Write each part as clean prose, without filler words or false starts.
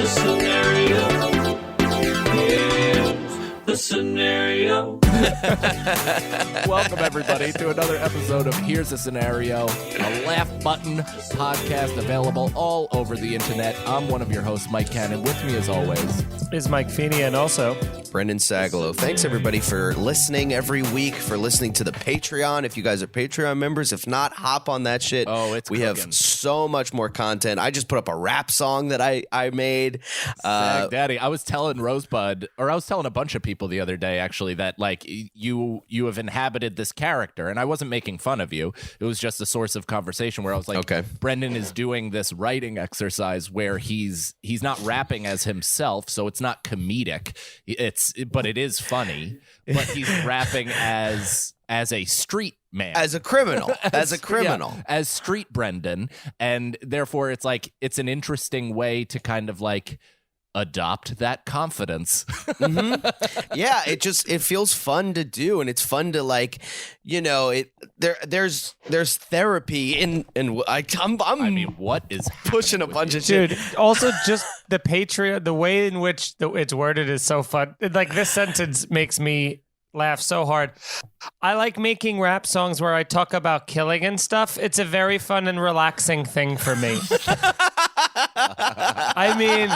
the scenario. Here's the scenario. Welcome, everybody, to another episode of Here's a Scenario, a laugh button podcast available all over the internet. I'm one of your hosts, Mike Cannon. With me, as always, is Mike Feeney, and also Brendan Sagalow. Thanks, everybody, for listening every week, for listening to the Patreon. If you guys are Patreon members, if not, hop on that shit. Oh, it's we cooking. have so much more content. I just put up a rap song that I made. Sag Daddy. I was telling Rosebud, or I was telling a bunch of people the other day, actually, that like you have inhabited this character, and I wasn't making fun of you. It was just a source of conversation where I was like, okay, Brendan is doing this writing exercise where he's not rapping as himself, so it's not comedic. But it is funny. But he's rapping as a street man, as a criminal, as a criminal, yeah, as street Brendan, and therefore it's like it's an interesting way to kind of like adopt that confidence. Mm-hmm. Yeah, it feels fun to do, and it's fun to like, you know, there's therapy in I mean, what is pushing a bunch of dude, shit. also just the Patreon, the way in which it's worded is so fun. Like this sentence makes me laugh so hard. I like making rap songs where I talk about killing and stuff. It's a very fun and relaxing thing for me. I mean,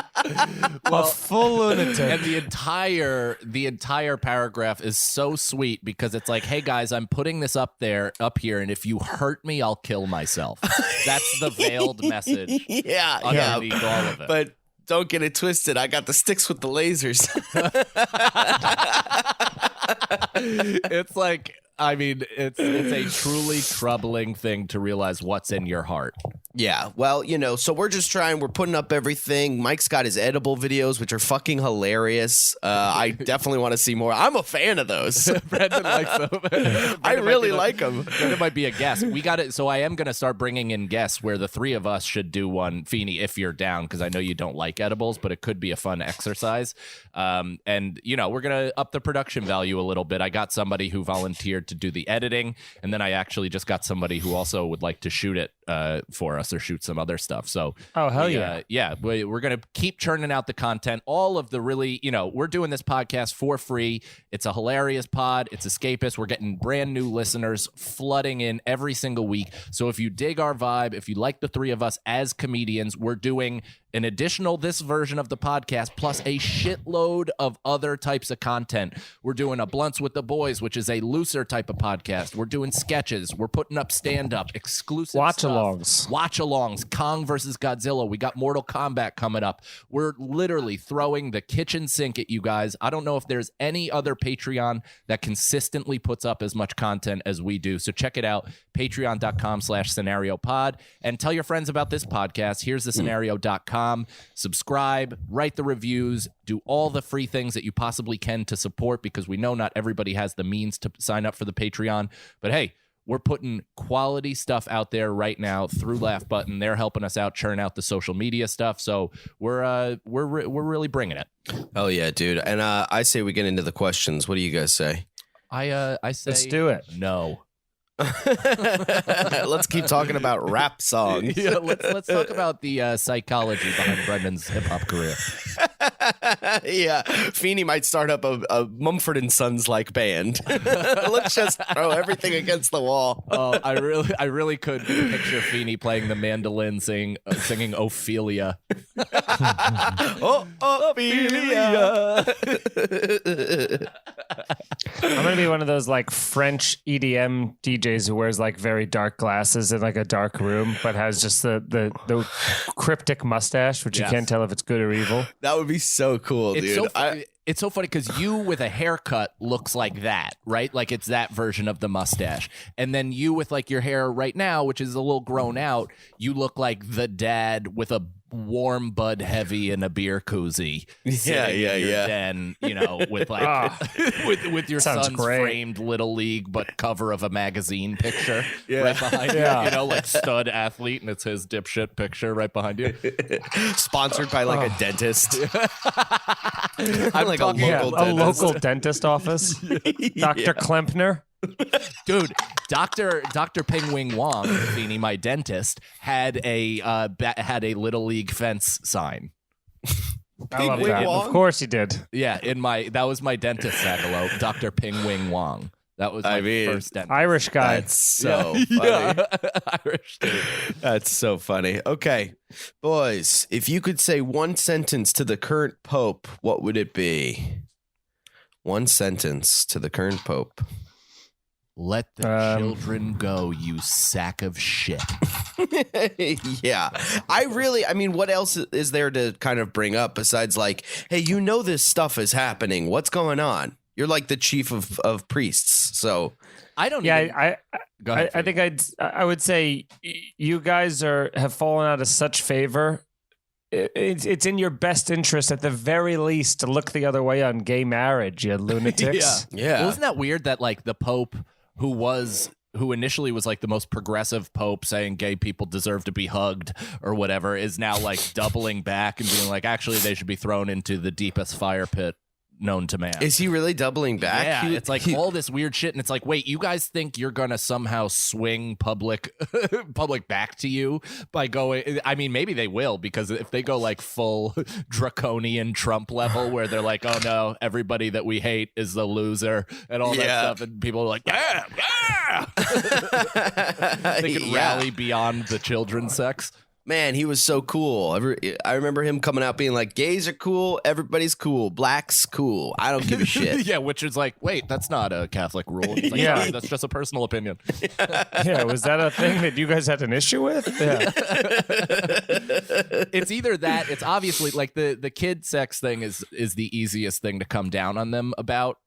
a full lunatic. And the entire paragraph is so sweet because it's like, hey guys, I'm putting this up here, and if you hurt me, I'll kill myself. That's the veiled message. Yeah, underneath all of it. But don't get it twisted. I got the sticks with the lasers. It's like, I mean, it's a truly troubling thing to realize what's in your heart. Yeah, well, you know, so we're putting up everything. Mike's got his edible videos, which are fucking hilarious. I definitely want to see more. I'm a fan of those. Brendan likes them. I really like them. Brendan might be a guest. We got it. So I am going to start bringing in guests where the three of us should do one. Feeney, if you're down, because I know you don't like edibles, but it could be a fun exercise. And, you know, we're going to up the production value a little bit. I got somebody who volunteered to do the editing, and then I actually just got somebody who also would like to shoot it for us or shoot some other stuff. So we're gonna keep churning out the content. All of the really, you know, we're doing this podcast for free. It's a hilarious pod. It's escapist. We're getting brand new listeners flooding in every single week. So if you dig our vibe, if you like the three of us as comedians, we're doing an additional this version of the podcast plus a shitload of other types of content. We're doing a Blunts with the Boys, which is a looser type of podcast. We're doing sketches. We're putting up stand-up, exclusive watch-alongs, Kong versus Godzilla. We got Mortal Kombat coming up. We're literally throwing the kitchen sink at you guys. I don't know if there's any other Patreon that consistently puts up as much content as we do. So check it out, patreon.com/scenariopod, and tell your friends about this podcast. Here's the scenario.com. Subscribe, write the reviews, do all the free things that you possibly can to support, because we know not everybody has the means to sign up for the Patreon. But hey, we're putting quality stuff out there right now through Laugh Button. They're helping us out, churn out the social media stuff. So we're really bringing it. Oh yeah, dude. And I say we get into the questions. What do you guys say? I say let's do it. No. Let's keep talking about rap songs. Yeah, let's talk about the psychology behind Brendan's hip hop career. Yeah, Feeney might start up a Mumford and Sons like band. Let's just throw everything against the wall. Oh, I really could picture Feeney playing the mandolin, singing Ophelia. Oh, Ophelia. I'm gonna be one of those like French EDM DJs who wears like very dark glasses in like a dark room, but has just the cryptic mustache, which you can't tell if it's good or evil. That would be so cool, dude. It's so funny because you with a haircut looks like that, right? Like it's that version of the mustache. And then you with like your hair right now, which is a little grown out, you look like the dad with a warm Bud Heavy and a beer koozie. Yeah. Den, you know, with like with your Sounds son's great. framed Little League but cover of a magazine picture right behind Yeah. you. You know, like stud athlete, and it's his dipshit picture right behind you. Sponsored by like a dentist. I'm like talking a local A dentist. local dentist office. Dr. Klempner. Dude, Dr. Ping Wing Wong, Feeney, my dentist, had a Little League fence sign. I love Wing that. Wong? Of course he did. Yeah, that was my dentist, Sagalow, Dr. Ping Wing Wong. That was my first dentist. Irish guy. That's so funny. Yeah. Irish dude. That's so funny. Okay, boys, if you could say one sentence to the current Pope, what would it be? One sentence to the current Pope. Let the children go, you sack of shit. Yeah. I mean, what else is there to kind of bring up besides like, hey, you know this stuff is happening. What's going on? You're like the chief of priests. So I don't Yeah, even... Go ahead, I think I would say you guys have fallen out of such favor. It's in your best interest, at the very least, to look the other way on gay marriage, you lunatics. yeah. Well, isn't that weird that like the Pope who initially was like the most progressive Pope saying gay people deserve to be hugged or whatever is now like doubling back and being like, actually, they should be thrown into the deepest fire pit known to man. Is he really doubling back? Yeah, it's like all this weird shit, and it's like, wait, you guys think you're gonna somehow swing public back to you by going? I mean, maybe they will, because if they go like full draconian Trump level, where they're like, oh no, everybody that we hate is the loser and all that stuff, and people are like, yeah, they could rally beyond the children's sex. Man, he was so cool. I remember him coming out being like, gays are cool, everybody's cool, blacks cool. I don't give a shit. Yeah, which is like, wait, that's not a Catholic rule. It's like, sorry, that's just a personal opinion. Yeah, was that a thing that you guys had an issue with? Yeah. It's either that, it's obviously like the kid sex thing is the easiest thing to come down on them about,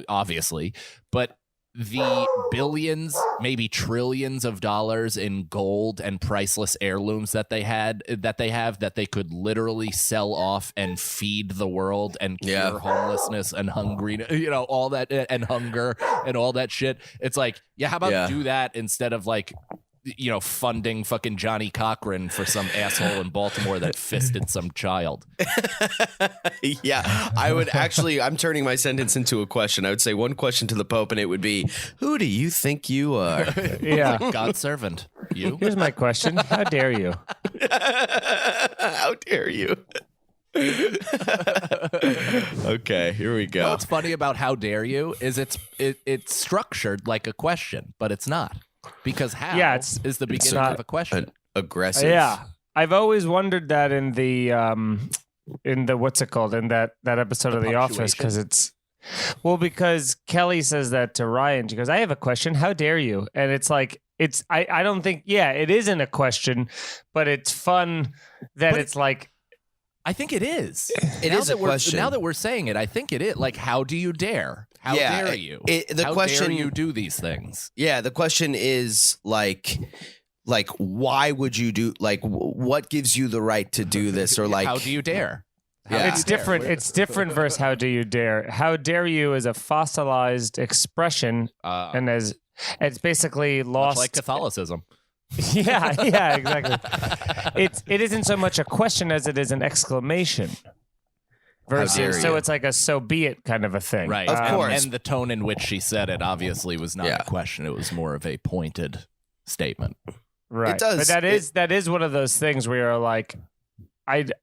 obviously, but the billions, maybe trillions of dollars in gold and priceless heirlooms that they have that they could literally sell off and feed the world and cure homelessness and all that, and hunger and all that shit. It's like, yeah, how about do that instead of like, funding fucking Johnny Cochran for some asshole in Baltimore that fisted some child. Yeah, I would actually, I'm turning my sentence into a question. I would say one question to the Pope, and it would be, who do you think you are? Yeah. God's servant. You? Here's my question. How dare you? How dare you? Okay, here we go. What's funny about how dare you is it's structured like a question, but it's not. Because how is the beginning of a question. Aggressive. Yeah. I've always wondered that in the what's it called? In that episode of The Office, because Kelly says that to Ryan. She goes, I have a question. How dare you? And it's like, I don't think, it isn't a question, but it's fun that it's like, I think it is. It is a question. Now that we're saying it, I think it is. Like, how do you dare? How dare you? How dare you do these things? Yeah, the question is like why would you do, like, what gives you the right to do this, or like, how do you dare? It's different. It's different versus how do you dare? How dare you is a fossilized expression, and it's basically lost, much like Catholicism. Yeah, exactly. It isn't so much a question as it is an exclamation. Versus, so it's like a "so be it" kind of a thing, right? Of course, and the tone in which she said it obviously was not a question; it was more of a pointed statement, right? It does, but that is one of those things where you're like, I'd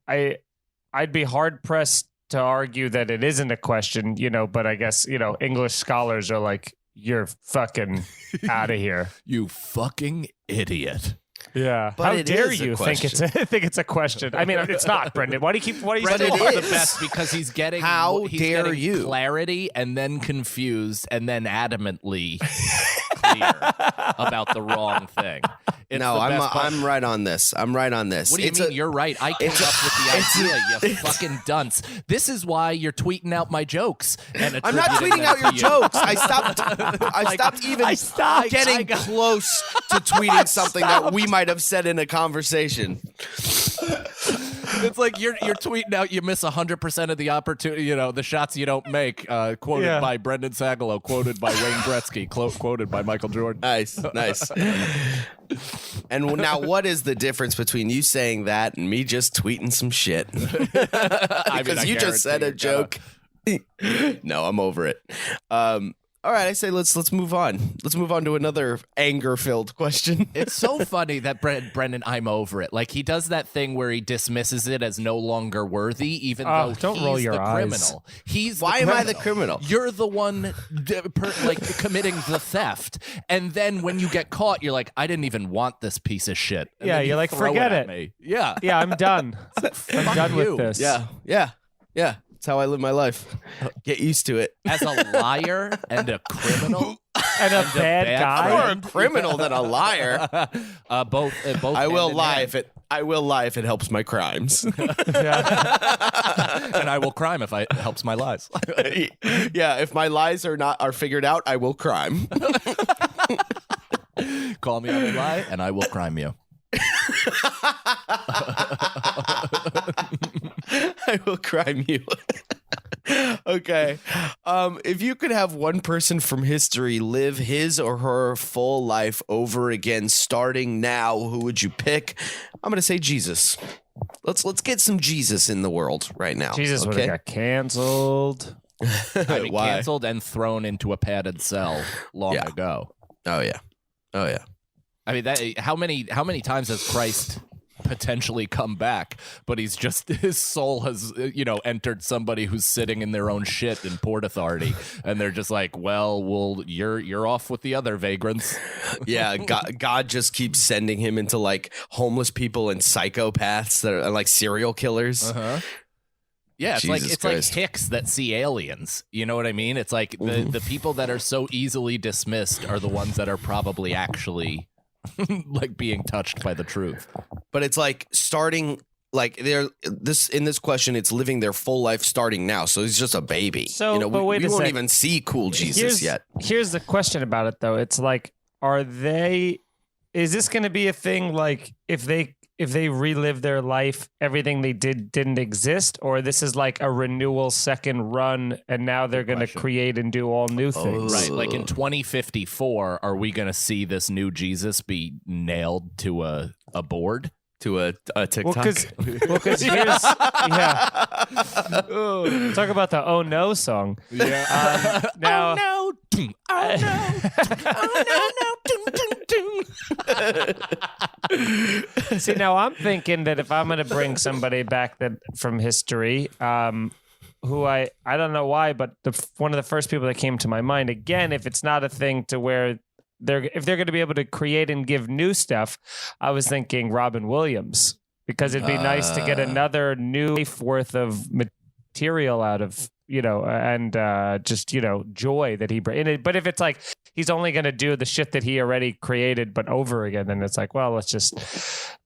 be hard pressed to argue that it isn't a question, But I guess English scholars are like, you're fucking out of here, you fucking idiot. Yeah, but how dare you think it's a question? I mean, it's not, Brendan. Why do you Brendan still the best, because he's getting clarity and then confused and then adamantly clear about the wrong thing. I'm right on this. I'm right on this. What do you mean you're right? I came up with the idea, you fucking dunce. This is why you're tweeting out my jokes. And I'm not tweeting out your jokes. I stopped getting close to tweeting something that we might have said in a conversation. It's like you're tweeting out you miss 100% of the opportunity, the shots you don't make, quoted by Brendan Sagalow, quoted by Wayne Gretzky, quoted by Michael Jordan. Nice. And now what is the difference between you saying that and me just tweeting some shit? Because you just said a joke. No, I'm over it. All right, I say let's move on. Let's move on to another anger-filled question. It's so funny that Brendan, I'm over it. Like, he does that thing where he dismisses it as no longer worthy, even though don't he's roll your the eyes. criminal. Why am I the criminal? You're the one committing the theft. And then when you get caught, you're like, I didn't even want this piece of shit. And Yeah, then you you're like, throw forget at it. me. Yeah. Yeah, I'm done. I'm done you. with this. Yeah. That's how I live my life. Get used to it. As a liar and a criminal. And a bad bad guy. More a criminal than a liar. Both. I will hand in lie hand. if it helps my crimes. Yeah. And I will crime if it helps my lies. Yeah, if my lies are figured out, I will crime. Call me on a lie, and I will crime you. I will crime you. Okay. If you could have one person from history live his or her full life over again, starting now, who would you pick? I'm gonna say Jesus. Let's get some Jesus in the world right now. Jesus would have got canceled. I mean, Why? canceled and thrown into a padded cell long Yeah. ago. Oh yeah. I mean, how many times has Christ potentially come back? But his soul has entered somebody who's sitting in their own shit in Port Authority, and they're just like, well, you're off with the other vagrants. Yeah, God just keeps sending him into like homeless people and psychopaths that are like serial killers. Uh-huh. Yeah, it's Jesus like Christ. Hicks that see aliens. You know what I mean? It's like the people that are so easily dismissed are the ones that are probably actually like being touched by the truth. But it's like starting like in this question, it's living their full life starting now. So he's just a baby. So, but wait we a won't sec. even see cool Jesus yet. Here's the question about it, though. It's like, is this going to be a thing like if they relive their life, everything they didn't exist, or this is like a renewal second run and now they're going to create and do all new things? Right. Like in 2054, are we going to see this new Jesus be nailed to a board? To a TikTok. Well, because here's talk about the "Oh No" song. Yeah. Now, Oh no! see, now I'm thinking that if I'm going to bring somebody back from history, who I don't know why, but one of the first people that came to my mind, again, if it's not a thing to where if they're going to be able to create and give new stuff, I was thinking Robin Williams, because it'd be nice to get another new life worth of material out of, and just, joy that he brings. But if it's like he's only going to do the shit that he already created, but over again, then it's like, well, let's just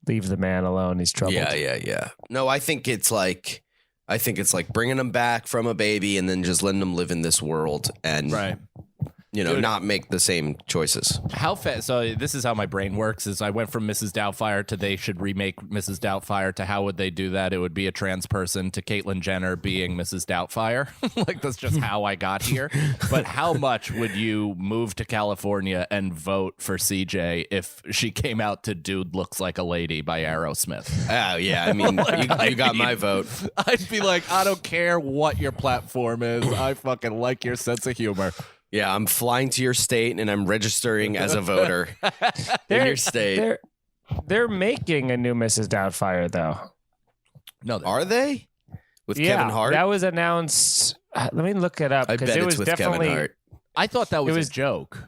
leave the man alone. He's troubled. Yeah. No, I think it's like bringing him back from a baby and then just letting him live in this world and Right. Not make the same choices. How fast? So this is how my brain works. Is I went from Mrs. Doubtfire to they should remake Mrs. Doubtfire to how would they do that? It would be a trans person to Caitlyn Jenner being Mrs. Doubtfire. Like that's just how I got here. But how much would you move to California and vote for CJ if she came out to "Dude Looks Like a Lady" by Aerosmith? Oh yeah, I mean, you got my vote. I'd be like, I don't care what your platform is. I fucking like your sense of humor. Yeah, I'm flying to your state and I'm registering as a voter in your state. They're making a new Mrs. Doubtfire, though. No, Are they? With Kevin Hart? That was announced. Let me look it up, I because bet it it's was with definitely. Kevin Hart. I thought that was was- a joke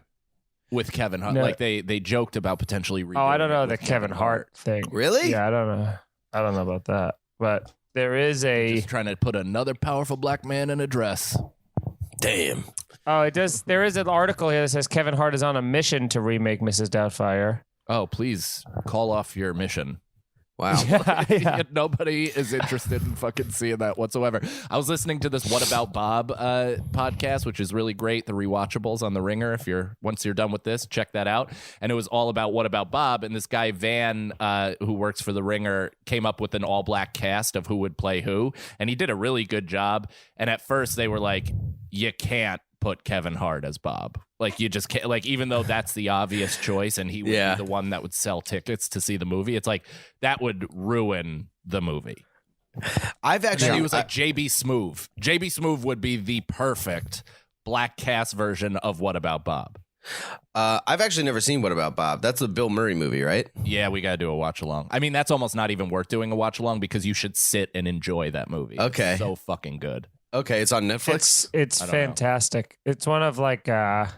with Kevin Hart. No. Like they joked about potentially. Oh, I don't redoing it know with the Kevin Hart thing. Really? Yeah, I don't know. I don't know about that, but there is a. Just trying to put another powerful black man in a dress. Damn. Oh, it does. There is an article here that says Kevin Hart is on a mission to remake Mrs. Doubtfire. Oh, please call off your mission. Wow. Yeah. Nobody is interested in fucking seeing that whatsoever. I was listening to this "What About Bob" podcast, which is really great. The rewatchables on the Ringer. Once you're done with this, check that out. And it was all about "What About Bob." And this guy Van, who works for the Ringer, came up with an all-black cast of who would play who, and he did a really good job. And at first, they were like, "You can't put Kevin Hart as Bob. Like you just can't, like, even though that's the obvious choice and he would be the one that would sell tickets to see the movie, it's like that would ruin the movie." I've actually And he was like JB Smoove. JB Smoove would be the perfect black cast version of What About Bob. I've actually never seen What About Bob. That's the Bill Murray movie, right? Yeah, we got to do a watch along. I mean, that's almost not even worth doing a watch along because you should sit and enjoy that movie. Okay. It's so fucking good. Okay, it's on Netflix. It's I don't fantastic. It's one of like I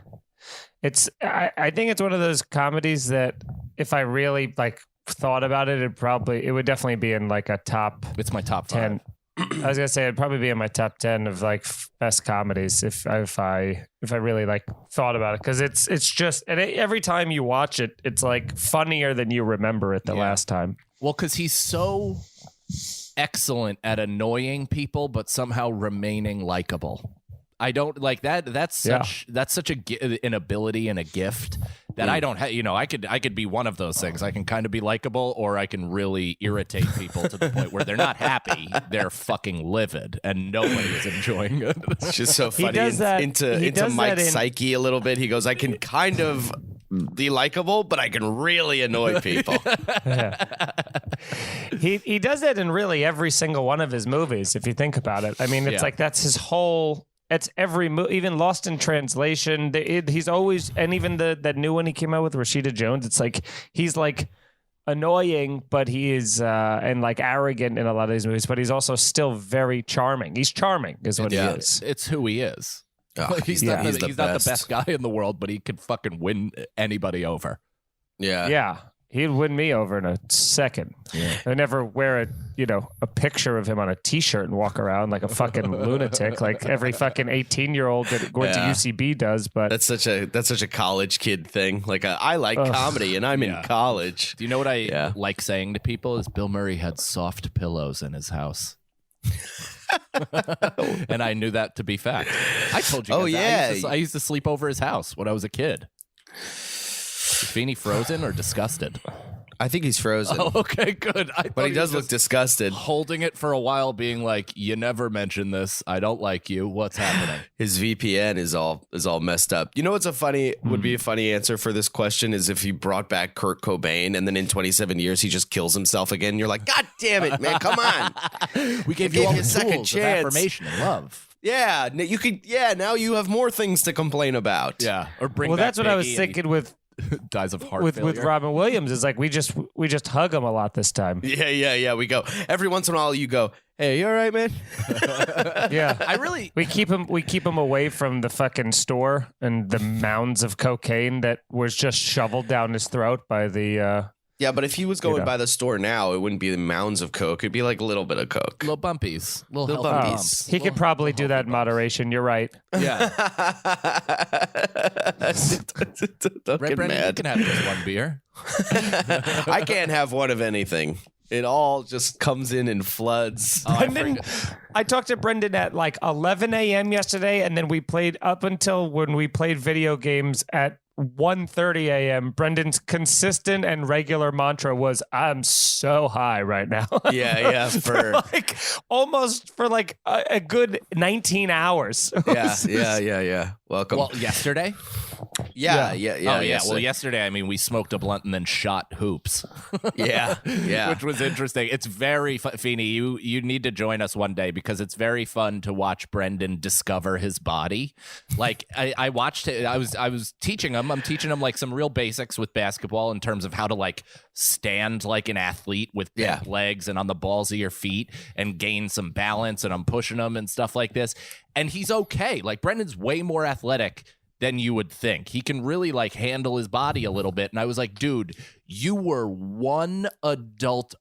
think it's one of those comedies that if I really like thought about it, it would definitely be in like a top It's my top 10. 5. I was gonna say it'd probably be in my top 10 of like best comedies if I really like thought about it, because it's just, and every time you watch it, it's like funnier than you remember it the last time. Well, because he's so excellent at annoying people, but somehow remaining likable. I don't like that. That's such an ability and a gift that I don't have. You know, I could be one of those things. I can kind of be likable, or I can really irritate people to the point where they're not happy. They're fucking livid, and nobody is enjoying it. It's just so funny. does that- into Mike's psyche a little bit. He goes, I can kind of be likable, but I can really annoy people. He does that in really every single one of his movies, if you think about it. I mean, it's like that's his whole. It's every even Lost in Translation. He's always, and even that new one he came out with, Rashida Jones. It's like he's like annoying, but he is and like arrogant in a lot of these movies. But he's also still very charming. He's charming, is what he is. It's who he is. Oh, he's not the best guy in the world, but he could fucking win anybody over. Yeah. He'd win me over in a second. Yeah. I never wear a picture of him on a T-shirt and walk around like a fucking lunatic, like every fucking 18-year-old that went to UCB does. But that's such a college kid thing. Like I like comedy and I'm in college. Do you know what I like saying to people? Is Bill Murray had soft pillows in his house. And I knew that to be fact. I told you. Oh guys I used to sleep over his house when I was a kid. Is Feeney frozen or disgusted? I think he's frozen. Oh, okay, good. But he does look disgusted. Holding it for a while, being like, "You never mentioned this. I don't like you. What's happening?" His VPN is all messed up. You know what's would be a funny answer for this question is if he brought back Kurt Cobain and then in 27 years he just kills himself again. You're like, God damn it, man, come on. We gave you all the a second tools of chance. affirmation and love. Yeah, you could. Yeah, now you have more things to complain about. Yeah, or bring. Well, back that's what I was Biggie and thinking with. Dies of heart with failure. Robin Williams is like we just hug him a lot this time. Yeah. We go every once in a while. You go, hey, you all right, man? Yeah, we keep him away from the fucking store and the mounds of cocaine that was just shoveled down his throat by the. Yeah, but if he was going by the store now, it wouldn't be the mounds of coke. It'd be like a little bit of coke. Little bumpies. Little bumpies. He could probably do that in moderation. You're right. Yeah. Don't Red get Brendan, you mad. can have just one beer. I can't have one of anything. It all just comes in floods. Brendan, I talked to Brendan at like 11 a.m. yesterday, and then we played up until when we played video games at 1:30 a.m. Brendan's consistent and regular mantra was, "I'm so high right now." Yeah, for like almost for like a good 19 hours. Yeah. Welcome. Well, yesterday? Yeah. Oh, yeah. Well, yesterday, I mean, we smoked a blunt and then shot hoops. Yeah. Which was interesting. It's very fun. Feeney, you need to join us one day because it's very fun to watch Brendan discover his body. Like, I watched it. I was teaching him. I'm teaching him like some real basics with basketball in terms of how to like stand like an athlete with bent legs and on the balls of your feet and gain some balance. And I'm pushing him and stuff like this. And he's okay. Like, Brendan's way more athletic than you would think. He can really like handle his body a little bit. And I was like, dude, you were one adult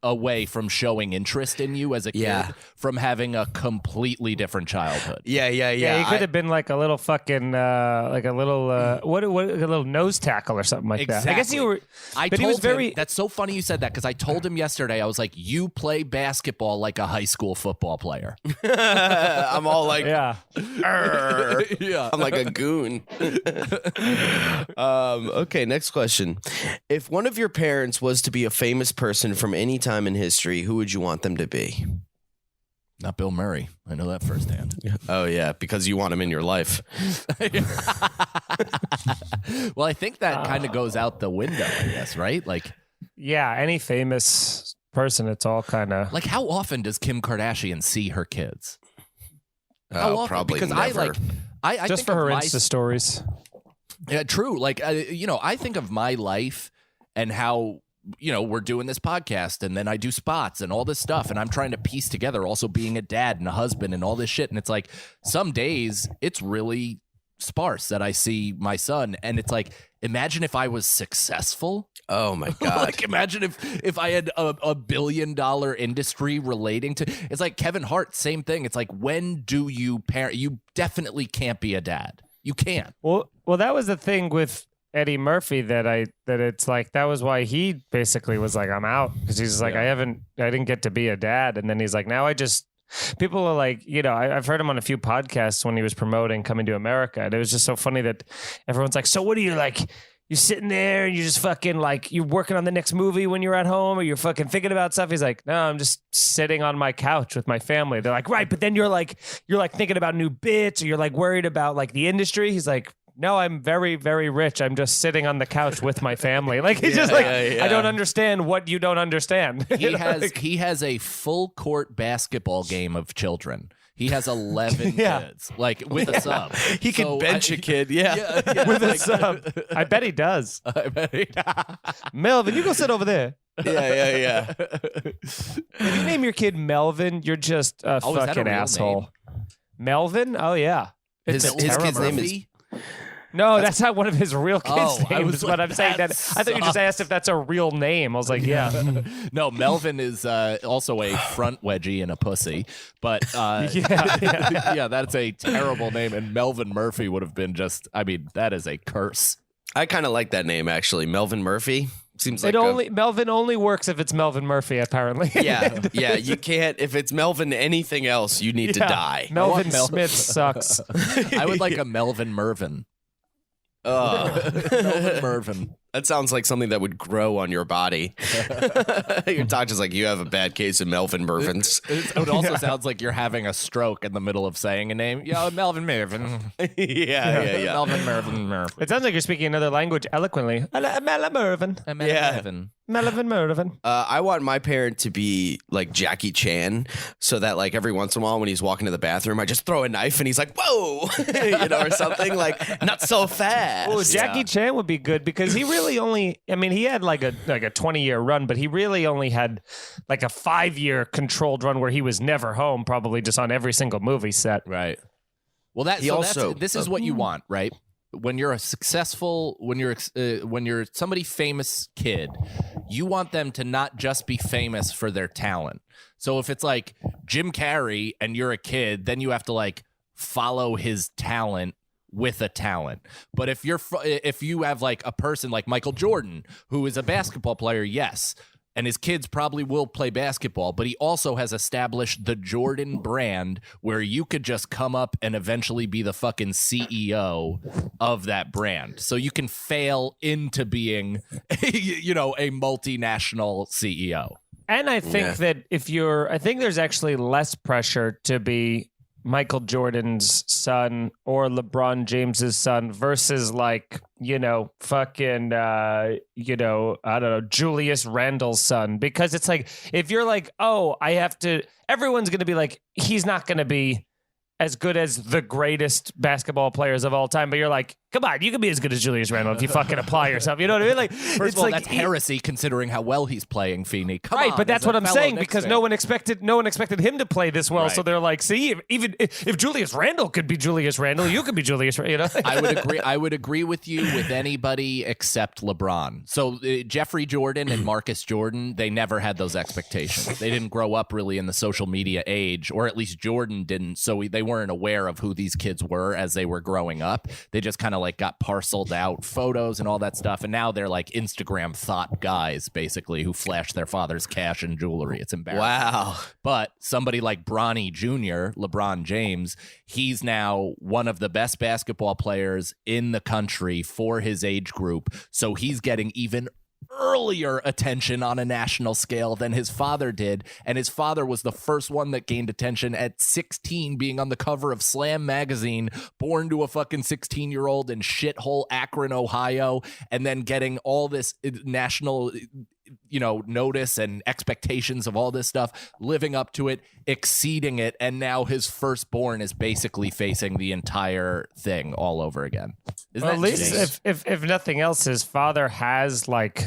away from showing interest in you as a kid, from having a completely different childhood. Yeah. He could have been like a little fucking like a little what a little nose tackle or something like that. I guess you were. But he was very. That's so funny you said that because I told him yesterday. I was like, you play basketball like a high school football player. I'm all like, yeah. I'm like a goon. Okay, next question. If one of your parents was to be a famous person from any time in history, who would you want them to be? Not Bill Murray. I know that firsthand. Oh, yeah, because you want him in your life. Well, I think that kind of goes out the window, I guess, right? Like, yeah, any famous person, it's all kind of like, how often does Kim Kardashian see her kids? How often? Probably because never. I Just think for her of my- Insta stories. Yeah, true. Like, I think of my life and how, we're doing this podcast and then I do spots and all this stuff. And I'm trying to piece together also being a dad and a husband and all this shit. And it's like some days it's really sparse that I see my son. And it's like, imagine if I was successful. Oh my God. Like, imagine if I had a $1 billion industry relating to, it's like Kevin Hart, same thing. It's like, when do you parent? You definitely can't be a dad. You can't. Well, that was the thing with Eddie Murphy that it's like that was why he basically was like, I'm out, because he's like, I didn't get to be a dad, and then he's like, now I just. People are like, I've heard him on a few podcasts when he was promoting Coming to America, and it was just so funny that everyone's like, so what are you like? You're sitting there and you're just fucking like, you're working on the next movie when you're at home, or you're fucking thinking about stuff. He's like, no, I'm just sitting on my couch with my family. They're like, right, but then you're like thinking about new bits, or you're like worried about like the industry. He's like, no, I'm very, very rich. I'm just sitting on the couch with my family. Like, he's just like, I don't understand what you don't understand. He has a full court basketball game of children. He has 11 kids, like with a sub. He can bench a kid, With a sub. I bet he does. I bet he Melvin, you go sit over there. Yeah. If you name your kid Melvin, you're just a is that a fucking real asshole. name? Melvin? Oh, yeah. His kid's name is. No, that's not one of his real kids' I names. was Is what like, I'm saying. That I thought you just asked if that's a real name. I was like, yeah. No, Melvin is also a front wedgie and a pussy, but yeah, that's a terrible name. And Melvin Murphy would have been just, I mean, that is a curse. I kind of like that name, actually. Melvin Murphy. Seems like Melvin only works if it's Melvin Murphy, apparently. Yeah. You can't. If it's Melvin anything else, you need to die. Melvin Smith sucks. I would like a Melvin Mervin. Melvin Mervin. That sounds like something that would grow on your body. Your doctor's like, you have a bad case of Melvin Mervins. It also sounds like you're having a stroke in the middle of saying a name. Yeah, Melvin Mervin. Yeah. Melvin Mervin. It sounds like you're speaking another language eloquently. Melvin Mervin. Mervin. Melvin Mervin. I want my parent to be like Jackie Chan, so that like every once in a while when he's walking to the bathroom, I just throw a knife and he's like, whoa, or something like, not so fast. Oh, Jackie Chan would be good, because he really only, I mean, he had like a 20-year run, but he really only had like a 5-year controlled run where he was never home, probably just on every single movie set. Right. Well, this is what you want, right? When you're a successful, when you're somebody famous kid, you want them to not just be famous for their talent. So if it's like Jim Carrey and you're a kid, then you have to like follow his talent with a talent. But if you have like a person like Michael Jordan, who is a basketball player, yes, and his kids probably will play basketball, but he also has established the Jordan brand where you could just come up and eventually be the fucking CEO of that brand. So you can fail into being, a multinational CEO. And I think that I think there's actually less pressure to be Michael Jordan's son or LeBron James's son versus like, fucking, I don't know, Julius Randle's son. Because it's like, if you're like, everyone's going to be like, he's not going to be as good as the greatest basketball players of all time. But you're like, come on, you can be as good as Julius Randle if you fucking apply yourself. You know what I mean? Like, first of all, that's heresy considering how well he's playing, Feeney. Come on, but that's what I'm saying, because no one expected him to play this well. Right. So they're like, see, even if Julius Randle could be Julius Randle, you could be Julius Randle. I would agree with you with anybody except LeBron. So Jeffrey Jordan and Marcus Jordan, they never had those expectations. They didn't grow up really in the social media age, or at least Jordan didn't. So they weren't aware of who these kids were as they were growing up. They just kind of like got parceled out photos and all that stuff, and now they're like Instagram thought guys basically who flash their father's cash and jewelry. It's embarrassing. Wow. But somebody like Bronny Jr., LeBron James, he's now one of the best basketball players in the country for his age group, so he's getting even earlier attention on a national scale than his father did, and his father was the first one that gained attention at 16, being on the cover of Slam magazine, born to a fucking 16-year-old in shithole Akron, Ohio, and then getting all this national notice and expectations of all this stuff, living up to it, exceeding it, and now his firstborn is basically facing the entire thing all over again. Well, at least if nothing else, his father has like,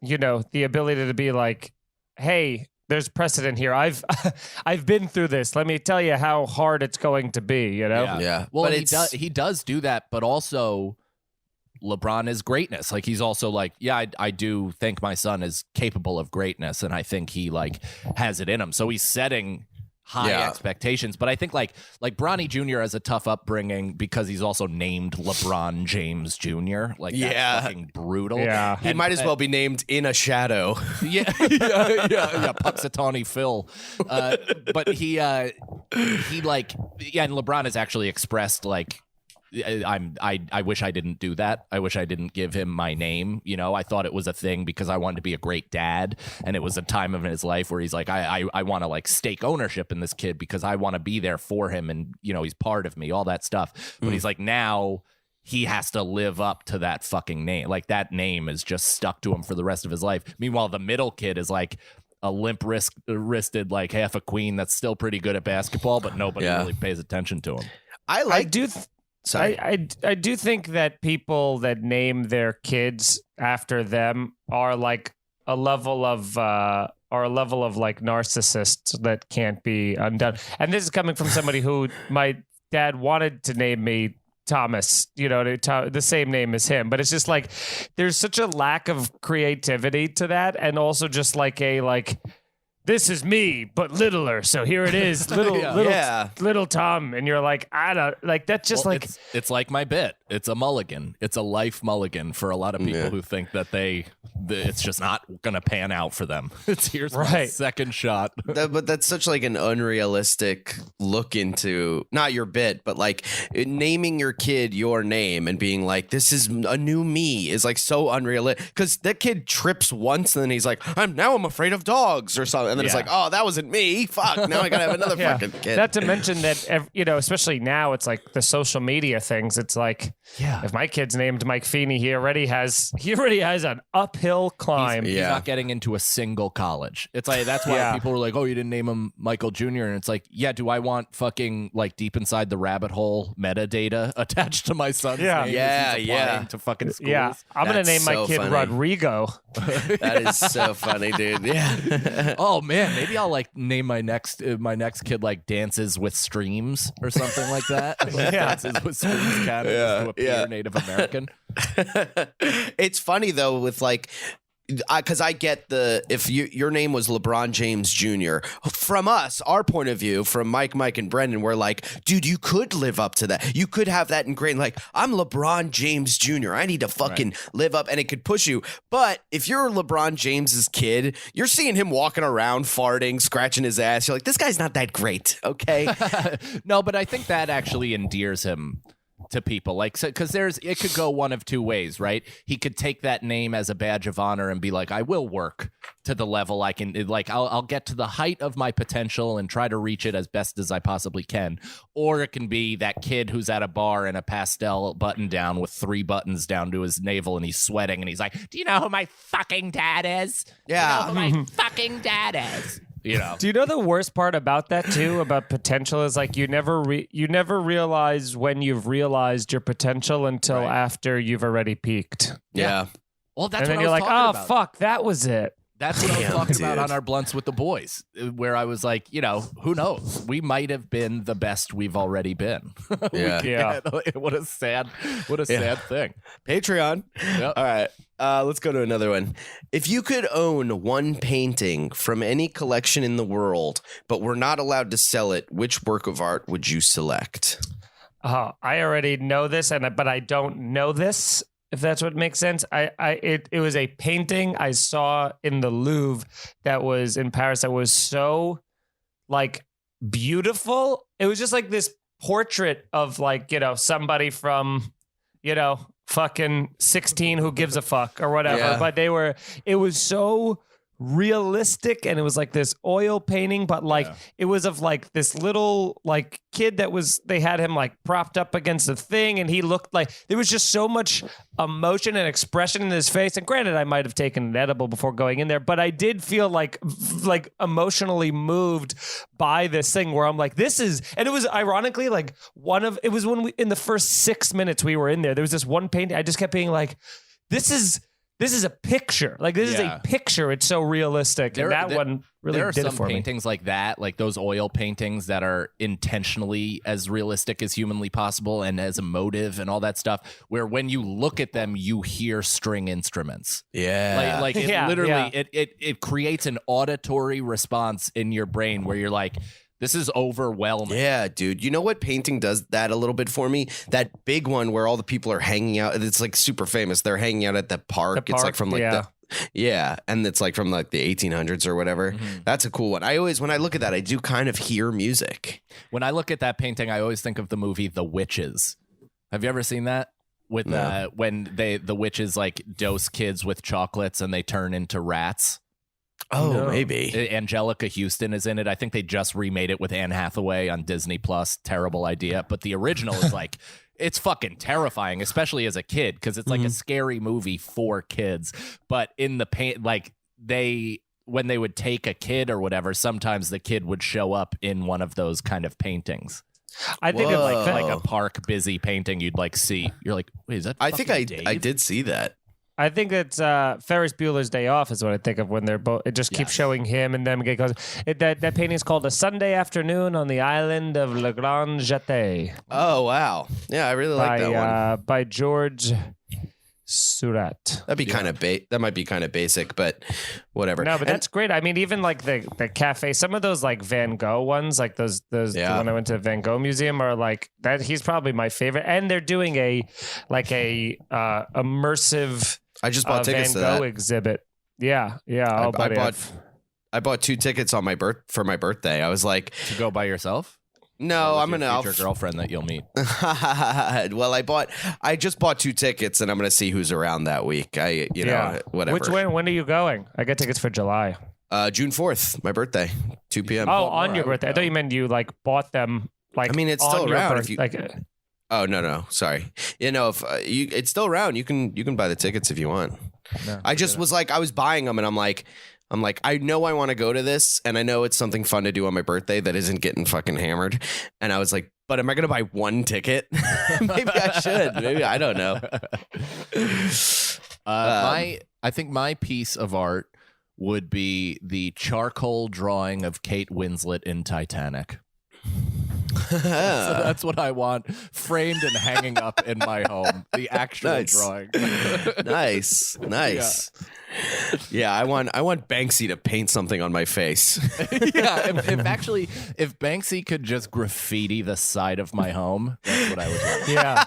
the ability to be like, hey, there's precedent here. I've been through this. Let me tell you how hard it's going to be, Yeah. Well, But he does do that, but also LeBron is greatness. Like, he's also like, I do think my son is capable of greatness, and I think he like has it in him. So he's setting high expectations. But I think like Bronny Jr. has a tough upbringing because he's also named LeBron James Jr. Like, that's fucking brutal. Yeah. he might as well be named in a shadow. Yeah, Puxatawny Phil. But he like, and LeBron has actually expressed like, I wish I didn't do that. I wish I didn't give him my name. I thought it was a thing because I wanted to be a great dad, and it was a time of his life where he's like, I want to like stake ownership in this kid because I want to be there for him, and he's part of me, all that stuff. But he's like, now he has to live up to that fucking name. Like, that name is just stuck to him for the rest of his life. Meanwhile, the middle kid is like a limp-wristed like half a queen that's still pretty good at basketball, but nobody really pays attention to him. I do think that people that name their kids after them are like a level of like narcissists that can't be undone. And this is coming from somebody who my dad wanted to name me Thomas, the same name as him. But it's just like there's such a lack of creativity to that, and also just like this is me, but littler. So here it is, little Tom, and you're like, I don't like that's just it's like my bit. It's a mulligan. It's a life mulligan for a lot of people who think that it's just not gonna pan out for them. Here's my second shot. But that's such like an unrealistic look into not your bit, but like naming your kid your name and being like, this is a new me is like so unrealistic. Because that kid trips once and then he's like, I'm afraid of dogs or something. And then it's like, oh, that wasn't me. Fuck. Now I gotta have another fucking kid. Not to mention that, especially now, it's like the social media things. It's like, if my kid's named Mike Feeney, he already has an uphill climb. He's not getting into a single college. It's like, that's why people were like, oh, you didn't name him Michael Jr. And it's like, do I want fucking like deep inside the rabbit hole metadata attached to my son's name? To fucking schools? Yeah, I'm gonna name my kid Rodrigo. That is so funny, dude. Yeah. Oh man, maybe I'll like name my next kid like Dances with Streams or something like that. Like Dances with Streams Canada to appear Native American. It's funny though with like, because I get if your name was LeBron James Jr. From us, our point of view, from Mike, and Brendan, we're like, dude, you could live up to that. You could have that ingrained. Like, I'm LeBron James Jr. I need to fucking live up, and it could push you. But if you're LeBron James's kid, you're seeing him walking around, farting, scratching his ass. You're like, this guy's not that great, okay? No, but I think that actually endears him to people, like, because it could go one of two ways, right? He could take that name as a badge of honor and be like, I will work to the level I can, like, I'll get to the height of my potential and try to reach it as best as I possibly can. Or it can be that kid who's at a bar in a pastel button down with 3 buttons down to his navel and he's sweating and he's like, do you know who my fucking dad is? Yeah. Do you know who my fucking dad is? Do you know the worst part about that too, about potential, is like you never realize when you've realized your potential until after you've already peaked. Yeah. Well, that's and what then you're like, oh fuck, that was it. That's what I was talking about on our Blunts with the Boys, where I was like, who knows? We might have been the best we've already been. What a sad thing. Patreon. Yep. All right. Let's go to another one. If you could own one painting from any collection in the world, but were not allowed to sell it, which work of art would you select? I already know this, but I don't know this. If that's what makes sense. It was a painting I saw in the Louvre that was in Paris that was so like beautiful. It was just like this portrait of like, somebody from, fucking 16 who gives a fuck or whatever. Yeah. But it was so realistic, and it was like this oil painting, but like it was of like this little like kid that was, they had him like propped up against a thing, and he looked like there was just so much emotion and expression in his face. And granted, I might have taken an edible before going in there, but I did feel like emotionally moved by this thing where I'm like, this is, and it was ironically like it was when we, in the first 6 minutes we were in there was this one painting. I just kept being like, this is a picture. Like, this is a picture. It's so realistic. And that one really did it for me. There are some paintings like that, like those oil paintings that are intentionally as realistic as humanly possible and as emotive and all that stuff, where when you look at them, you hear string instruments. Yeah. Like it literally, it creates an auditory response in your brain where you're like, this is overwhelming. Yeah, dude. You know what painting does that a little bit for me? That big one where all the people are hanging out. It's like super famous. They're hanging out at the park. It's like from like and it's like from like the 1800s or whatever. That's a cool one. I always, when I look at that, I do kind of hear music. When I look at that painting, I always think of the movie The Witches. Have you ever seen that? With when the witches like dose kids with chocolates and they turn into rats. Oh, no. Maybe. Angelica Houston is in it. I think they just remade it with Anne Hathaway on Disney Plus. Terrible idea. But the original is like, it's fucking terrifying, especially as a kid, because it's like a scary movie for kids. But in the paint, like when they would take a kid or whatever, sometimes the kid would show up in one of those kind of paintings. I think it's like a park busy painting you'd like see. You're like, wait, is that I think I Dave? did see that. I think it's Ferris Bueller's Day Off is what I think of when they're both. It just keeps showing him and them. That painting is called A Sunday Afternoon on the Island of Le Grand Jeté. Oh wow, yeah, I really like that one by George Surratt. That'd be kind of that might be kind of basic, but whatever. No, but that's great. I mean, even like the cafe, some of those like Van Gogh ones, like those when I went to the Van Gogh Museum, are like that. He's probably my favorite, and they're doing a immersive. I just bought tickets Van to Gogh that exhibit. Yeah. Oh, buddy, I bought 2 tickets on for my birthday. I was like, to go by yourself. No, I'm gonna future girlfriend that you'll meet. Well, I just bought 2 tickets, and I'm gonna see who's around that week. Know, whatever. When are you going? I got tickets for July. June 4th, my birthday, 2 p.m. Oh, on your birthday? I thought you meant you like bought them. Like, I mean, it's still around. If you like. Oh no, sorry. If it's still around, you can buy the tickets if you want. No, I just was like, I was buying them, and I'm like, I know I want to go to this, and I know it's something fun to do on my birthday that isn't getting fucking hammered. And I was like, but am I gonna buy 1 ticket? Maybe I should. Maybe I don't know. I think my piece of art would be the charcoal drawing of Kate Winslet in Titanic. So that's what I want framed and hanging up in my home. The actual drawing. Nice. Yeah, I want Banksy to paint something on my face. Yeah, if Banksy could just graffiti the side of my home, that's what I would want. Yeah,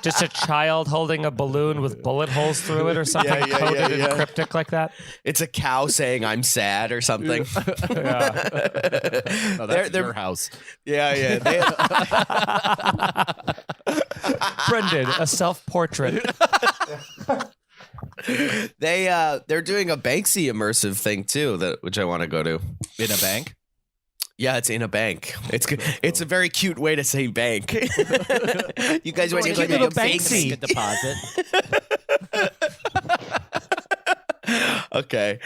just a child holding a balloon with bullet holes through it or something coded in cryptic like that. It's a cow saying "I'm sad" or something. Yeah. No, that's your house. Yeah. Brendan, a self-portrait. They're doing a Banksy immersive thing too, which I want to go to. In a bank? Yeah, it's in a bank. It's a very cute way to say bank. You guys want to go to a Banksy deposit? Okay.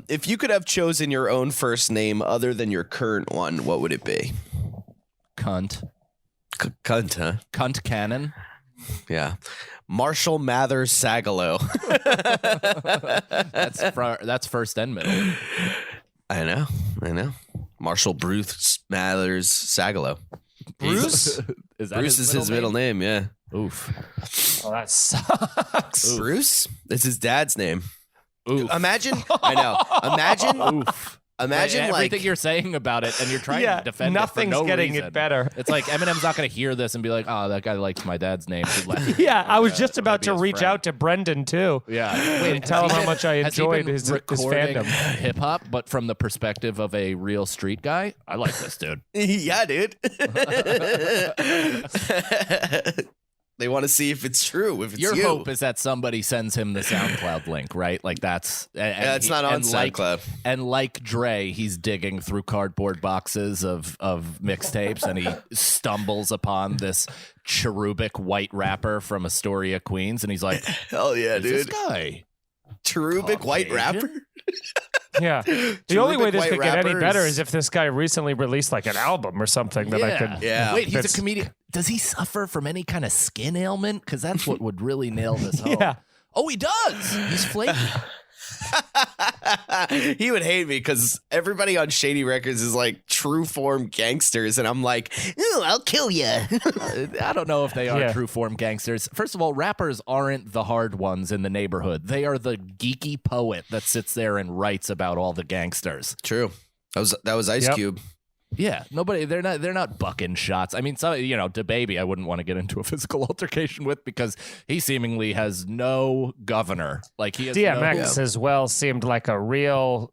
If you could have chosen your own first name other than your current one, what would it be? Cunt. Cunt, huh? Cunt Cannon. Yeah. Marshall Mathers Sagalow. That's first and middle. I know. Marshall Bruce Mathers Sagalow. Bruce? Bruce is his middle name, yeah. Oof. Oh, that sucks. Oof. Bruce? It's his dad's name. Oof. Imagine. I know. Oof. Imagine everything you're saying about it, and you're trying to defend nothing's it for no getting reason. It better. It's like Eminem's not going to hear this and be like, "Oh, that guy likes my dad's name." Yeah, I was just about to reach out to Brendan too. Yeah, and tell him how much I enjoyed his fandom. Hip hop, but from the perspective of a real street guy. I like this dude. Yeah, dude. They want to see if it's true. If it's Your you. hope is that somebody sends him the SoundCloud link, right? Like that's Yeah, it's not on SoundCloud. And like Dre, he's digging through cardboard boxes of mixtapes, and he stumbles upon this cherubic white rapper from Astoria, Queens, and he's like, Hell yeah, "Who's dude. this guy? Cherubic white Caucasian? rapper? Yeah. The only way this white could get any rappers. better is if this guy recently released like an album or something that I could. Yeah. Wait, he's That's- a comedian. Does he suffer from any kind of skin ailment? Because that's what would really nail this home. Yeah. Oh, he does. He's flaky. He would hate me because everybody on Shady Records is like true form gangsters, and I'm like, "Ooh, I'll kill you." I don't know if they are Yeah. true form gangsters. First of all, rappers aren't the hard ones in the neighborhood. They are the geeky poet that sits there and writes about all the gangsters. True. That was Ice Yep. Cube. Yeah, nobody. They're not bucking shots. I mean, so DaBaby, I wouldn't want to get into a physical altercation with because he seemingly has no governor. Like he has DMX as well seemed like a real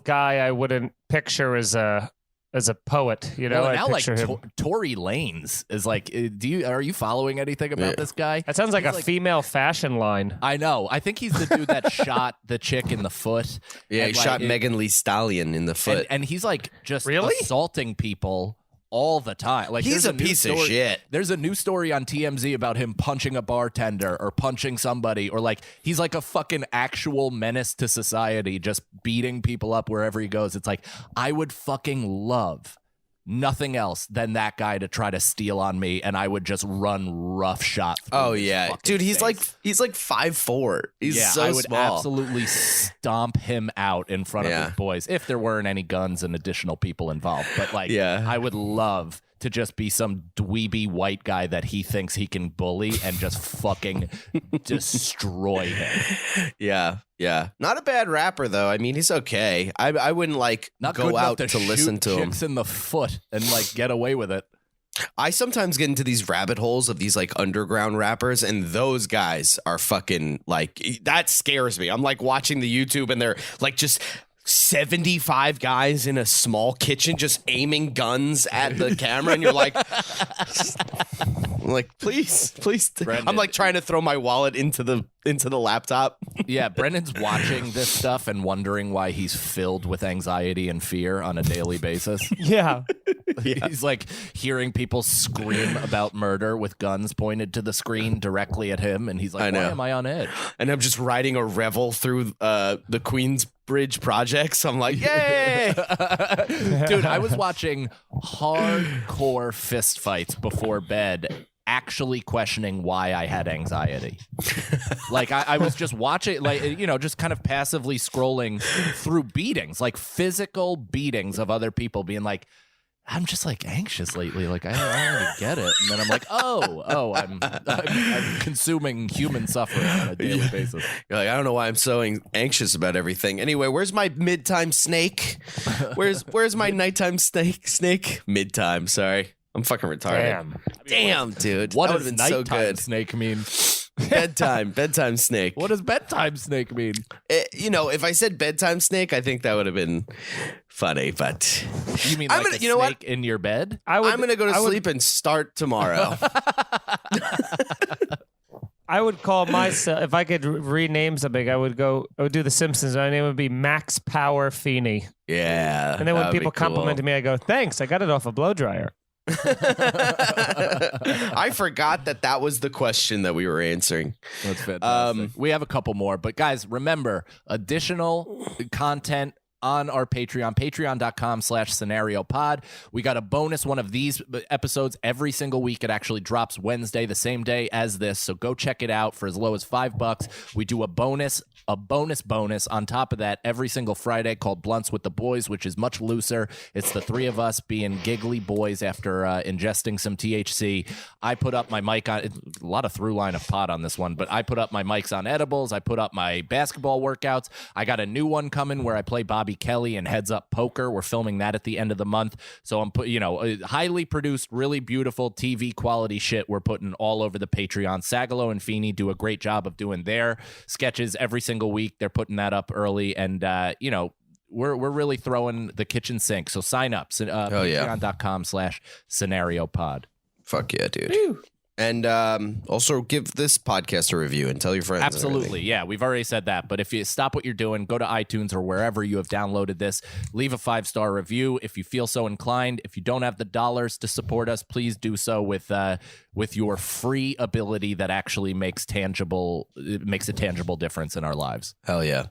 guy I wouldn't picture as a poet. You know, Well, I now like picture him. Tory Lanez is like. Are you following anything about this guy? That sounds like He's a female fashion line. I know. I think he's the dude that shot the chick in the foot. Yeah, he And, like, shot Megan Lee Stallion in the foot. And he's like just Really? assaulting people all the time. Like He's there's a new piece of story- shit. There's a new story on TMZ about him punching a bartender or punching somebody, or like he's like a fucking actual menace to society, just beating people up wherever he goes. It's like I would fucking love nothing else than that guy to try to steal on me, and I would just run roughshod through Oh his yeah, fucking dude, he's face. like 5'4". He's Yeah, so I would small. absolutely stomp him out in front of Yeah. his boys if there weren't any guns and additional people involved. But like, Yeah. I would love to just be some dweeby white guy that he thinks he can bully and just fucking destroy him. Yeah, yeah. Not a bad rapper though. I mean, he's okay. I wouldn't like Not good go enough out to shoot listen to him. chicks in the foot and like get away with it. I sometimes get into these rabbit holes of these like underground rappers, and those guys are fucking like that scares me. I'm like watching the YouTube, and they're like just 75 guys in a small kitchen just aiming guns at the camera, and you're like, I'm like, please. Brendan. I'm like trying to throw my wallet into the laptop. Yeah, Brendan's watching this stuff and wondering why he's filled with anxiety and fear on a daily basis. Yeah. He's like hearing people scream about murder with guns pointed to the screen directly at him, and he's I like, know. "Why am I on edge?" And I'm just riding a revel through the Queensbridge projects. I'm like, yay! Dude, I was watching hardcore fist fights before bed, actually questioning why I had anxiety. Like I was just watching, like, just kind of passively scrolling through beatings, like physical beatings of other people, being like, I'm just like anxious lately. Like I don't really get it. And then I'm like, I'm consuming human suffering on a daily basis. You're like, I don't know why I'm so anxious about everything. Anyway, where's my midtime snake? Where's my nighttime snake? Midtime, sorry. I'm fucking retarded. Damn, dude. What that does would've been so nighttime good. snake mean? Bedtime snake. What does bedtime snake mean? If I said bedtime snake, I think that would have been funny, but You mean I'm like gonna- a you know what? snake in your bed? I'm going to go to sleep and start tomorrow. I would call myself, if I could rename something, I would do The Simpsons. My name would be Max Power Feeney. Yeah. And then when that'd be people cool. complimented me, I go, thanks, I got it off a blow dryer. I forgot that was the question that we were answering. That's fantastic. We have a couple more, but guys, remember, additional content on our Patreon, patreon.com/scenario pod. We got a bonus one of these episodes every single week. It actually drops Wednesday, the same day as this. So go check it out for as low as $5. We do a bonus on top of that every single Friday called Blunts with the Boys, which is much looser. It's the three of us being giggly boys after ingesting some THC. I put up my mic on, a lot of through line of pod on this one, but I put up my mics on edibles. I put up my basketball workouts. I got a new one coming where I play Bobby Kelly and Heads Up Poker. We're filming that at the end of the month. So I'm highly produced, really beautiful TV quality shit we're putting all over the Patreon. Sagalow and Feeney do a great job of doing their sketches every single week. They're putting that up early, and we're really throwing the kitchen sink. So sign up. Oh, yeah. Patreon.com/scenario pod. Fuck yeah, dude. And also give this podcast a review and tell your friends. and Absolutely. everything. Yeah, we've already said that. But if you stop what you're doing, go to iTunes or wherever you have downloaded this, leave a 5-star review if you feel so inclined. If you don't have the dollars to support us, please do so with your free ability that actually makes a tangible difference in our lives. Hell yeah.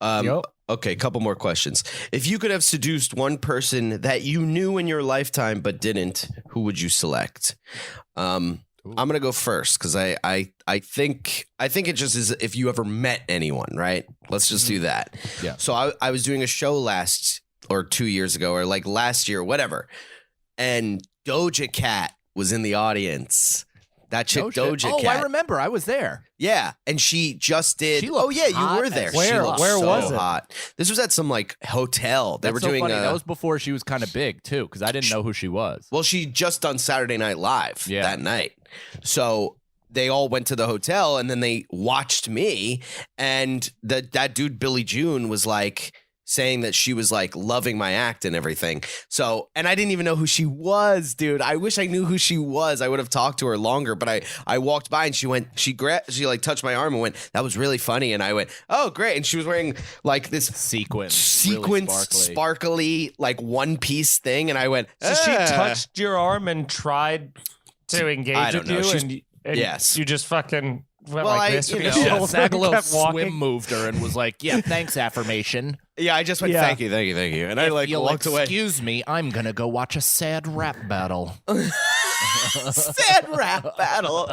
Yep. Okay, couple more questions. If you could have seduced one person that you knew in your lifetime but didn't, who would you select? I'm gonna go first because I think it just is if you ever met anyone, right? Let's just do that. Yeah. So I was doing a show last or 2 years ago or like last year, whatever, and Doja Cat was in the audience. That chick Doja Oh, Cat. I remember. I was there. Yeah, and she just did. She looked Oh yeah, you hot were there. as She Where- looked where so was it? hot. This was at some like hotel. They That's were so doing. funny. That was before she was kind of big too, because I didn't know who she was. Well, she just done Saturday Night Live Yeah. that night. So they all went to the hotel and then they watched me. And that dude, Billy June, was like saying that she was like loving my act and everything. So, and I didn't even know who she was, dude. I wish I knew who she was. I would have talked to her longer, but I walked by and she like touched my arm and went, "That was really funny." And I went, "Oh, great." And she was wearing like this Sequence, really sparkly like one piece thing. And I went, So she "Ah." touched your arm and tried to engage I don't with know. you, She's- and yes. you just fucking went Well, like I- this. you with know. your Yeah, shoulder and Sagalow kept walking. swim moved her and was like, "Yeah, thanks, affirmation." Yeah, I just went, Yeah. thank you. And I like You'll walked away. excuse me, I'm gonna go watch a sad rap battle. Sad rap battle.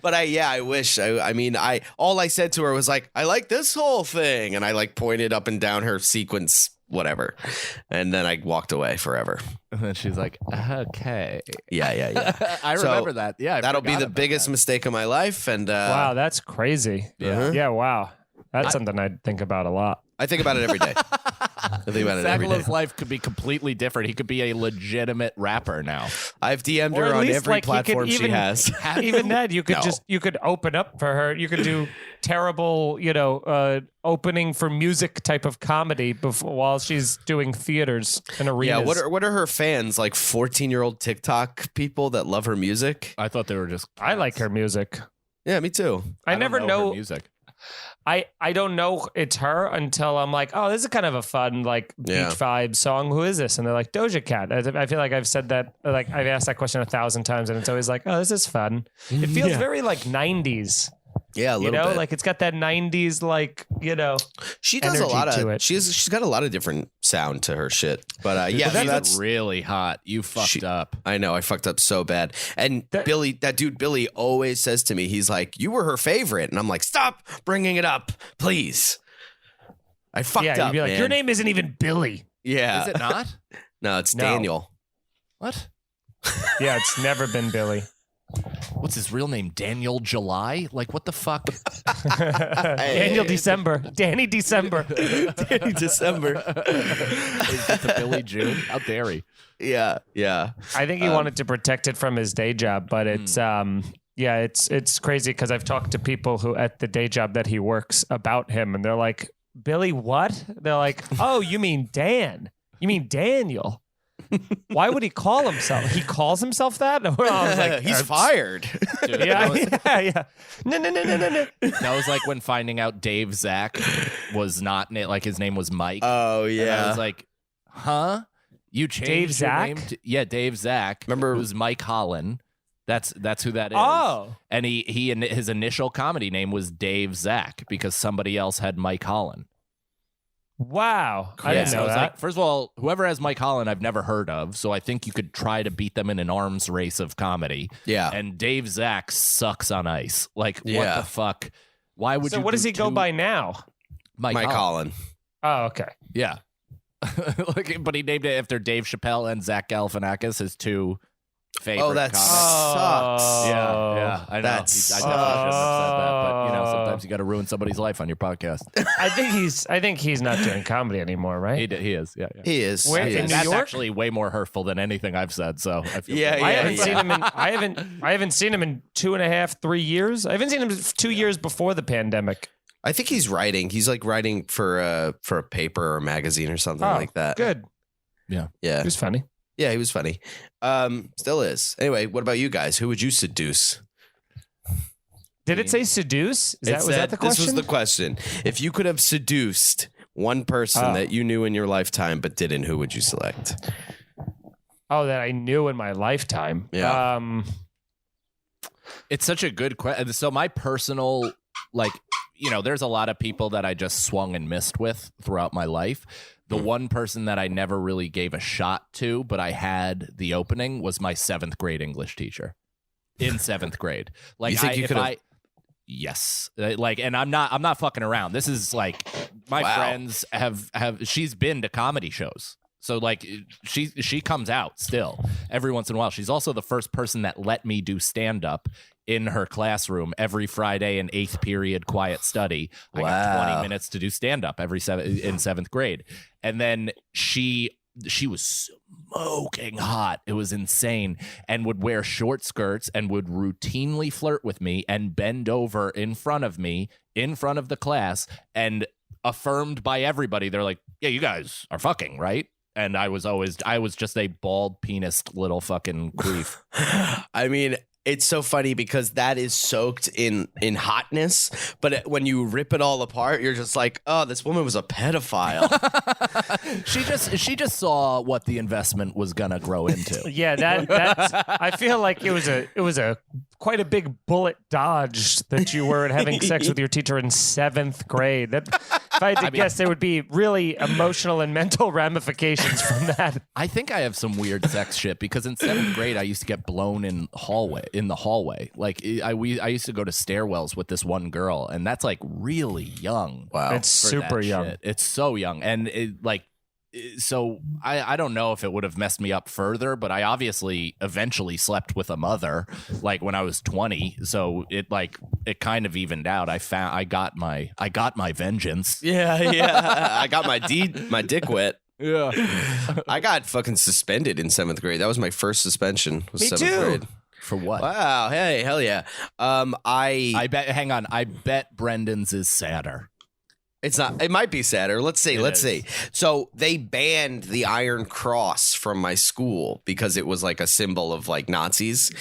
But I wish. All I said to her was like, "I like this whole thing," and I like pointed up and down her sequence, whatever, and then I walked away forever. And then she's like, "Okay." Yeah. I So, remember that. Yeah, I That'll be forgot the about biggest that. mistake of my life, and Wow, that's crazy. Yeah. Yeah, wow. That's something I'd think about a lot. I think about it every day. I think about it every day. Sagalow's life could be completely different. He could be a legitimate rapper now. I've DM'd Or her at on least, every like, he could platform she even- has. Even that, you could No. you could open up for her. You could do terrible, opening for music type of comedy while she's doing theaters and arenas. Yeah, what are her fans like? 14-year-old TikTok people that love her music. I thought they were just. I like her music. Yeah, me too. I don't never her know. music. I don't know it's her until I'm like, oh, this is kind of a fun like Yeah. beach vibe song. Who is this? And they're like Doja Cat. I feel like I've said that, like I've asked that question 1,000 times, and it's always like, oh, this is fun. It feels very like 90s. Yeah, a little bit. Like it's got that 90s like She does a energy lot to of. it. She's got a lot of different sound to her shit. But yeah, She's that's really hot. You fucked up. I know I fucked up so bad. And that dude Billy always says to me, he's like, "You were her favorite," and I'm like, "Stop bringing it up, please." I fucked yeah. up. You'd be like, man. your name isn't even Billy. Yeah. Is it not? No, it's No. Daniel. What? Yeah, it's never been Billy. What's his real name? Daniel July? Like, what the fuck? Daniel December. Danny December. Danny December. Is it the Billy June? How dare he? Yeah. I think he wanted to protect it from his day job, but it's it's crazy because I've talked to people who at the day job that he works about him, and they're like, Billy, what? They're like, oh, you mean Dan? You mean Daniel? Why would he call himself? He calls himself that? I was like, He's fired. Dude, yeah, that, No. that was like when finding out Dave Zach was not like his name was Mike. Oh And I was like, huh? You changed Dave your Zach? name yeah, Dave Zach. Remember- it was Mike Holland. That's who that is. Oh. And his initial comedy name was Dave Zach because somebody else had Mike Holland. Wow. I didn't So know was that. like, first of all, whoever has Mike Holland, I've never heard of. So I think you could try to beat them in an arms race of comedy. Yeah. And Dave Zach sucks on ice. Like, what Yeah. the fuck? Why would So you? what does do he go two- by now? Mike Mike Holland. Holland. Oh, okay. Yeah. But he named it after Dave Chappelle and Zach Galifianakis, his two favorite Oh, that comics. sucks. Yeah, I know. That I definitely shouldn't have said that, but sometimes you got to ruin somebody's life on your podcast. I think he's not doing comedy anymore, right? He is. Yeah. He is. Where- He in is. New That's York? actually way more hurtful than anything I've said. So I feel Yeah, good. I yeah, haven't yeah. seen him in I haven't seen him in 2.5, 3 years. I haven't seen him 2 years before the pandemic. I think he's writing. He's like writing for a paper or a magazine or something Oh, like that. Good. Yeah. He was funny. Yeah, he was funny. Still is. Anyway, what about you guys? Who would you seduce? Did it say seduce? Was that the question? This was the question. If you could have seduced one person that you knew in your lifetime but didn't, who would you select? Oh, that I knew in my lifetime. Yeah. It's such a good question. So my personal, like, there's a lot of people that I just swung and missed with throughout my life. The one person that I never really gave a shot to, but I had the opening, was my 7th grade English teacher in 7th grade. Like, you think you could have? Yes. Like, and I'm not fucking around. This is like, my friends have, she's been to comedy shows. So like she comes out still every once in a while. She's also the first person that let me do stand up in her classroom every Friday in 8th period quiet study. I got 20 minutes to do stand up in 7th grade. And then she was smoking hot. It was insane, and would wear short skirts and would routinely flirt with me and bend over in front of me in front of the class, and affirmed by everybody. They're like, yeah, you guys are fucking, right? And I was just a bald penis little fucking queef. I mean, it's so funny because that is soaked in hotness, but when you rip it all apart, you're just like, oh, this woman was a pedophile. She just saw what the investment was gonna grow into. Yeah, that's. I feel like it was a quite a big bullet dodge that you were having sex with your teacher in 7th grade. That, if I had to guess, there would be really emotional and mental ramifications from that. I think I have some weird sex shit because in 7th grade I used to get blown in the hallway. Like I used to go to stairwells with this one girl, and that's like really young. Wow, it's super young. Shit. It's so young, and so I don't know if it would have messed me up further, but I obviously eventually slept with a mother like when I was 20, so it kind of evened out. I got my vengeance. Yeah. I got my dick wet. Yeah. I got fucking suspended in 7th grade. That was my first suspension. Was Me 7th too. grade. For what? Wow. Hey, hell yeah. I bet Brendan's is sadder. It's not. It might be sadder. Let's see. So they banned the Iron Cross from my school because it was like a symbol of like Nazis.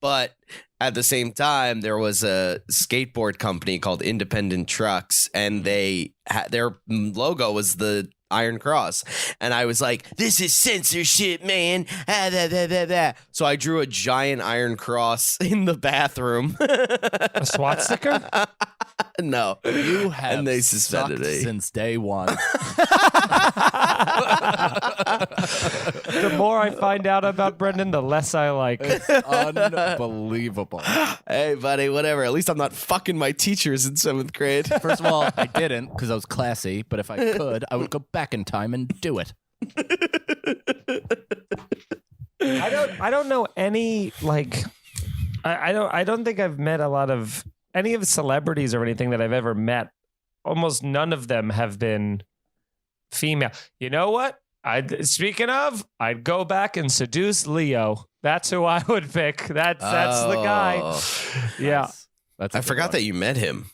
But at the same time, there was a skateboard company called Independent Trucks, and their logo was the Iron Cross. And I was like, this is censorship, man. So I drew a giant Iron Cross in the bathroom. A swastika? No. You have and they suspended sucked me since day one. The more I find out about Brendan, the less I like. It's unbelievable. Hey, buddy, whatever. At least I'm not fucking my teachers in 7th grade. First of all, I didn't because I was classy, but if I could, I would go back in time and do it. I don't know any like I don't think I've met a lot of any of the celebrities or anything that I've ever met. Almost none of them have been female. You know what? Speaking of, I'd go back and seduce Leo. That's who I would pick. That's the guy. Yeah. That's I forgot that you met him.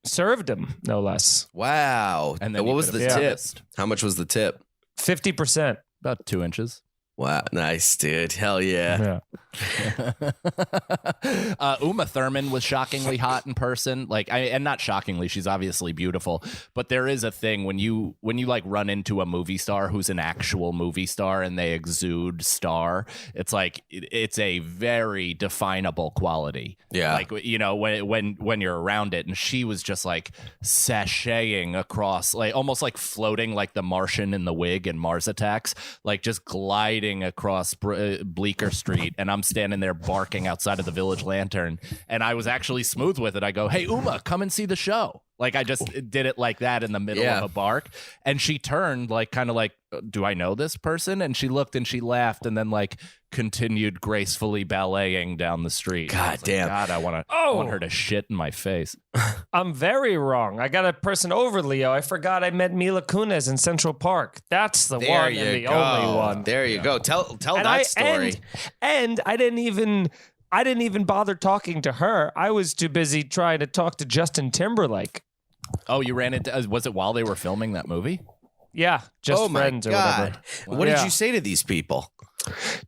Served him, no less. Wow. And then what you was could the have tip? kissed. How much was the tip? 50%. About 2 inches. Wow. Nice, dude. Hell yeah. Uma Thurman was shockingly hot in person. And not shockingly, she's obviously beautiful. But there is a thing when you like run into a movie star who's an actual movie star and they exude star. It's like it's a very definable quality. Yeah. Like when you're around it, and she was just like sashaying across, like almost like floating like the Martian in the wig in Mars Attacks, like just gliding across Bleecker Street, and I'm standing there barking outside of the Village Lantern, and I was actually smooth with it. I go, hey, Uma, come and see the show. Like I just did it like that in the middle of a bark, and she turned like kind of like, do I know this person? And she looked and she laughed, and then like continued gracefully balleting down the street. God damn. God, I want her to shit in my face. I'm very wrong. I got a person over, Leo. I forgot I met Mila Kunis in Central Park. That's the There one you and the go. only one. There you go. Tell And that story. And I didn't even bother talking to her. I was too busy trying to talk to Justin Timberlake. Oh, you ran into? Was it while they were filming that movie? Yeah, just oh my friends or God. whatever. What did Yeah. you say to these people?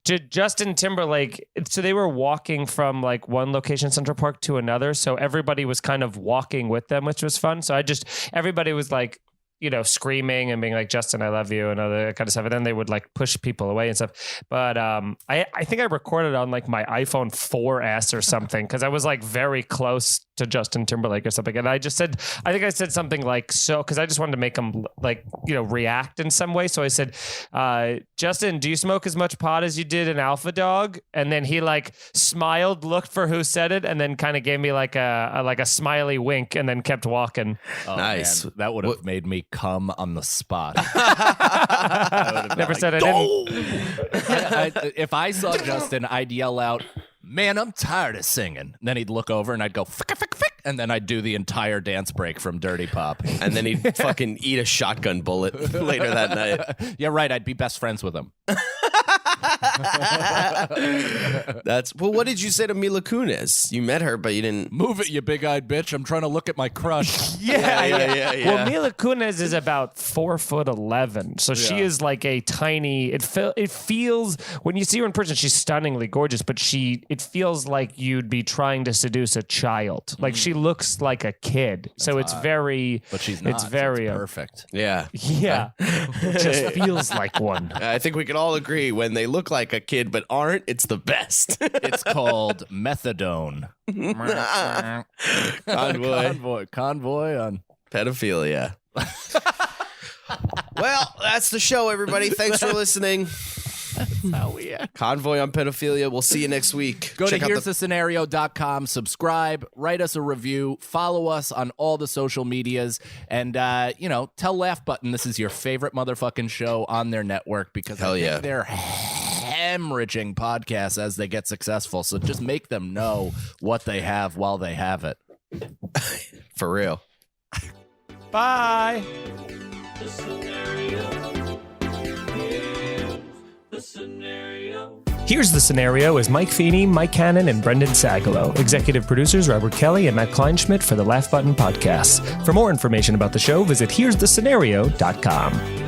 To Justin Timberlake, so they were walking from like one location, Central Park, to another. So everybody was kind of walking with them, which was fun. So everybody was like, you know, screaming and being like, Justin, I love you and all that kind of stuff. And then they would like push people away and stuff. But I think I recorded on like my iPhone 4S or something because I was like very close to Justin Timberlake or something. And I think I said something like, so, because I just wanted to make him like, you know, react in some way. So I said, Justin, do you smoke as much pot as you did in Alpha Dog? And then he like smiled, looked for who said it, and then kind of gave me like a smiley wink and then kept walking. Oh, Nice. man, that would have made me come on the spot. Never said I didn't. If I saw Justin, I'd yell out, man, I'm tired of singing. And then he'd look over and I'd go, fick, fick, fick. And then I'd do the entire dance break from Dirty Pop. And then he'd fucking eat a shotgun bullet later that night. Yeah, right. I'd be best friends with him. What did you say to Mila Kunis? You met her, but you didn't. Move it, you big-eyed bitch. I'm trying to look at my crush. Yeah. Well, Mila Kunis is about 4'11", so she is like a tiny. It feels when you see her in person, she's stunningly gorgeous, but it feels like you'd be trying to seduce a child. Like she looks like a kid, so it's very. But she's not. It's very Yeah. perfect. Yeah, it just feels like one. I think we can all agree when they look like a kid but aren't, it's the best. It's called methadone. Convoy on Pedophilia. Well, that's the show, everybody. Thanks for listening. Convoy on Pedophilia. We'll see you next week. Go Check to out here'sthescenario.com, subscribe, write us a review, follow us on all the social medias, and, tell Laugh Button this is your favorite motherfucking show on their network because Hell I think yeah. they're hemorrhaging podcasts as they get successful. So just make them know what they have while they have it. For real. Bye. The scenario. Here's the scenario. Here's the Scenario is Mike Feeney, Mike Cannon, and Brendan Sagalow. Executive producers Robert Kelly and Matt Kleinschmidt for the Laugh Button Podcast. For more information about the show, visit here'sthescenario.com.